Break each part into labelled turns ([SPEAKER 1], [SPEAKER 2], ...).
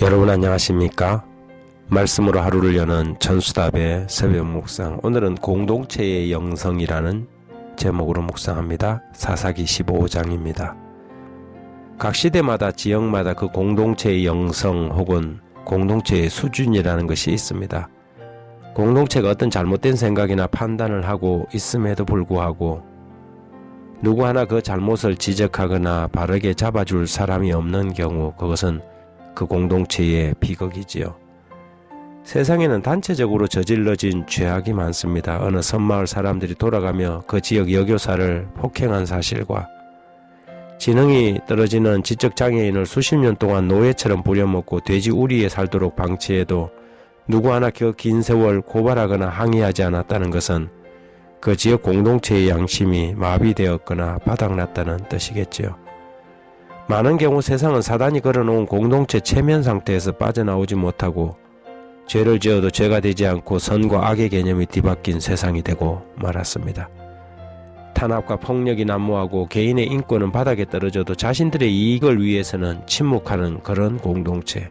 [SPEAKER 1] 여러분 안녕하십니까? 말씀으로 하루를 여는 전수답의 새벽 묵상. 오늘은 공동체의 영성이라는 제목으로 묵상합니다. 사사기 15장입니다. 각 시대마다 지역마다 그 공동체의 영성 혹은 공동체의 수준이라는 것이 있습니다. 공동체가 어떤 잘못된 생각이나 판단을 하고 있음에도 불구하고 누구 하나 그 잘못을 지적하거나 바르게 잡아줄 사람이 없는 경우 그것은 그 공동체의 비극이지요. 세상에는 단체적으로 저질러진 죄악이 많습니다. 어느 섬마을 사람들이 돌아가며 그 지역 여교사를 폭행한 사실과 지능이 떨어지는 지적장애인을 수십 년 동안 노예처럼 부려먹고 돼지 우리에 살도록 방치해도 누구 하나 그 긴 세월 고발하거나 항의하지 않았다는 것은 그 지역 공동체의 양심이 마비되었거나 바닥났다는 뜻이겠지요. 많은 경우 세상은 사단이 걸어놓은 공동체 체면 상태에서 빠져나오지 못하고 죄를 지어도 죄가 되지 않고 선과 악의 개념이 뒤바뀐 세상이 되고 말았습니다. 탄압과 폭력이 난무하고 개인의 인권은 바닥에 떨어져도 자신들의 이익을 위해서는 침묵하는 그런 공동체,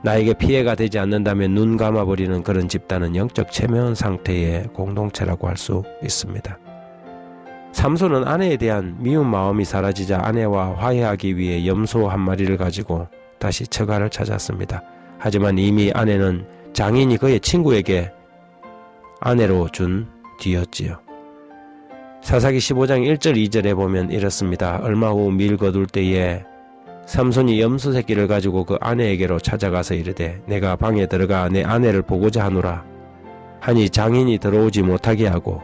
[SPEAKER 1] 나에게 피해가 되지 않는다면 눈 감아버리는 그런 집단은 영적 체면 상태의 공동체라고 할 수 있습니다. 삼손은 아내에 대한 미운 마음이 사라지자 아내와 화해하기 위해 염소 한 마리를 가지고 다시 처가를 찾았습니다. 하지만 이미 아내는 장인이 그의 친구에게 아내로 준 뒤였지요. 사사기 15장 1절 2절에 보면 이렇습니다. 얼마 후 밀 거둘 때에 삼손이 염소 새끼를 가지고 그 아내에게로 찾아가서 이르되 내가 방에 들어가 내 아내를 보고자 하노라 하니 장인이 들어오지 못하게 하고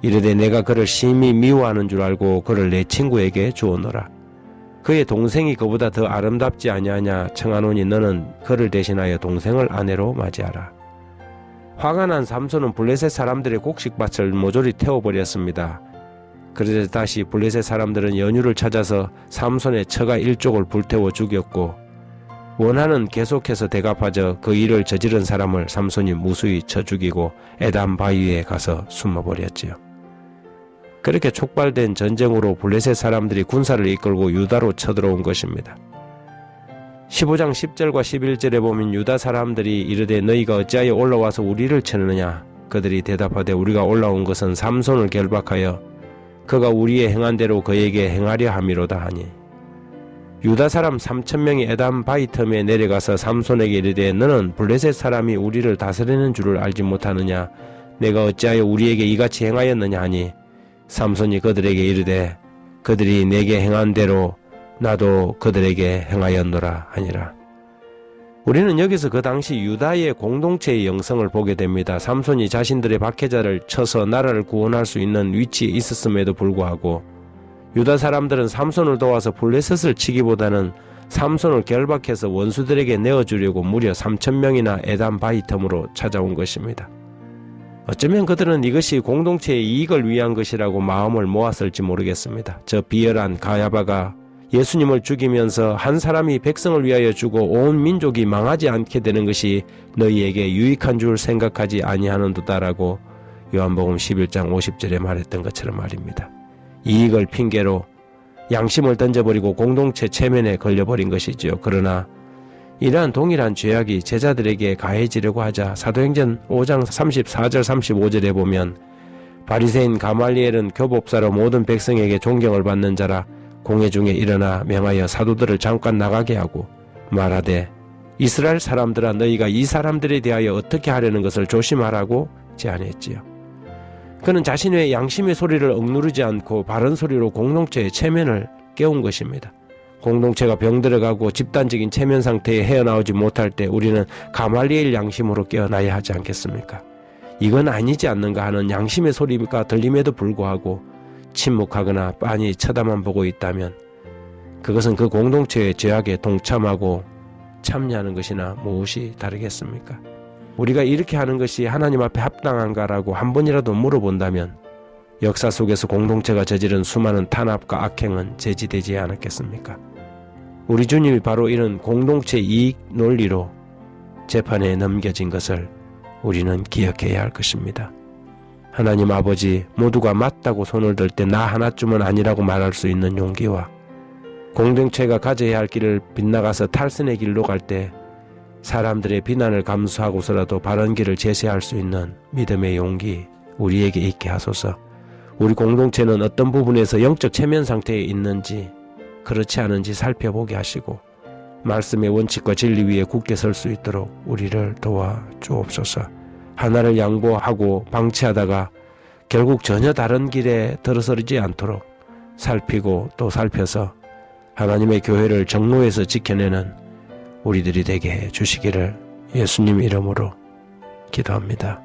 [SPEAKER 1] 이르되 내가 그를 심히 미워하는 줄 알고 그를 내 친구에게 주었노라. 그의 동생이 그보다 더 아름답지 아니하냐 청하노니 너는 그를 대신하여 동생을 아내로 맞이하라. 화가 난 삼손은 블레셋 사람들의 곡식밭을 모조리 태워버렸습니다. 그래서 다시 블레셋 사람들은 연유를 찾아서 삼손의 처가 일족을 불태워 죽였고 원한은 계속해서 대갚아져 그 일을 저지른 사람을 삼손이 무수히 쳐 죽이고 에담 바위에 가서 숨어버렸지요. 그렇게 촉발된 전쟁으로 블레셋 사람들이 군사를 이끌고 유다로 쳐들어온 것입니다. 15장 10절과 11절에 보면 유다 사람들이 이르되 너희가 어찌하여 올라와서 우리를 치느냐 그들이 대답하되 우리가 올라온 것은 삼손을 결박하여 그가 우리의 행한 대로 그에게 행하려 함이로다 하니 유다 사람 3,000명이 에담 바위 틈에 내려가서 삼손에게 이르되 너는 블레셋 사람이 우리를 다스리는 줄을 알지 못하느냐 내가 어찌하여 우리에게 이같이 행하였느냐 하니 삼손이 그들에게 이르되 그들이 내게 행한 대로 나도 그들에게 행하였노라 하니라. 우리는 여기서 그 당시 유다의 공동체의 영성을 보게 됩니다. 삼손이 자신들의 박해자를 쳐서 나라를 구원할 수 있는 위치에 있었음에도 불구하고 유다 사람들은 삼손을 도와서 블레셋을 치기보다는 삼손을 결박해서 원수들에게 내어주려고 무려 3,000명이나 에담 바위 틈으로 찾아온 것입니다. 어쩌면 그들은 이것이 공동체의 이익을 위한 것이라고 마음을 모았을지 모르겠습니다. 저 비열한 가야바가 예수님을 죽이면서 한 사람이 백성을 위하여 주고 온 민족이 망하지 않게 되는 것이 너희에게 유익한 줄 생각하지 아니하는도다라고 요한복음 11장 50절에 말했던 것처럼 말입니다. 이익을 핑계로 양심을 던져버리고 공동체 체면에 걸려버린 것이지요. 그러나 이러한 동일한 죄악이 제자들에게 가해지려고 하자 사도행전 5장 34절 35절에 보면 바리새인 가말리엘은 교법사로 모든 백성에게 존경을 받는 자라 공회 중에 일어나 명하여 사도들을 잠깐 나가게 하고 말하되 이스라엘 사람들아 너희가 이 사람들에 대하여 어떻게 하려는 것을 조심하라고 제안했지요. 그는 자신의 양심의 소리를 억누르지 않고 바른 소리로 공동체의 체면을 깨운 것입니다. 공동체가 병들어가고 집단적인 체면 상태에 헤어나오지 못할 때 우리는 가말리엘 양심으로 깨어나야 하지 않겠습니까? 이건 아니지 않는가 하는 양심의 소리가 들림에도 불구하고 침묵하거나 빤히 쳐다만 보고 있다면 그것은 그 공동체의 죄악에 동참하고 참여하는 것이나 무엇이 다르겠습니까? 우리가 이렇게 하는 것이 하나님 앞에 합당한가라고 한 번이라도 물어본다면 역사 속에서 공동체가 저지른 수많은 탄압과 악행은 제지되지 않았겠습니까? 우리 주님이 바로 이런 공동체 이익 논리로 재판에 넘겨진 것을 우리는 기억해야 할 것입니다. 하나님 아버지 모두가 맞다고 손을 들 때 나 하나쯤은 아니라고 말할 수 있는 용기와 공동체가 가져야 할 길을 빗나가서 탈선의 길로 갈 때 사람들의 비난을 감수하고서라도 바른 길을 제시할 수 있는 믿음의 용기 우리에게 있게 하소서. 우리 공동체는 어떤 부분에서 영적 체면 상태에 있는지 그렇지 않은지 살펴보게 하시고 말씀의 원칙과 진리 위에 굳게 설 수 있도록 우리를 도와주옵소서. 하나를 양보하고 방치하다가 결국 전혀 다른 길에 들어서지 않도록 살피고 또 살펴서 하나님의 교회를 정로에서 지켜내는 우리들이 되게 해 주시기를 예수님 이름으로 기도합니다.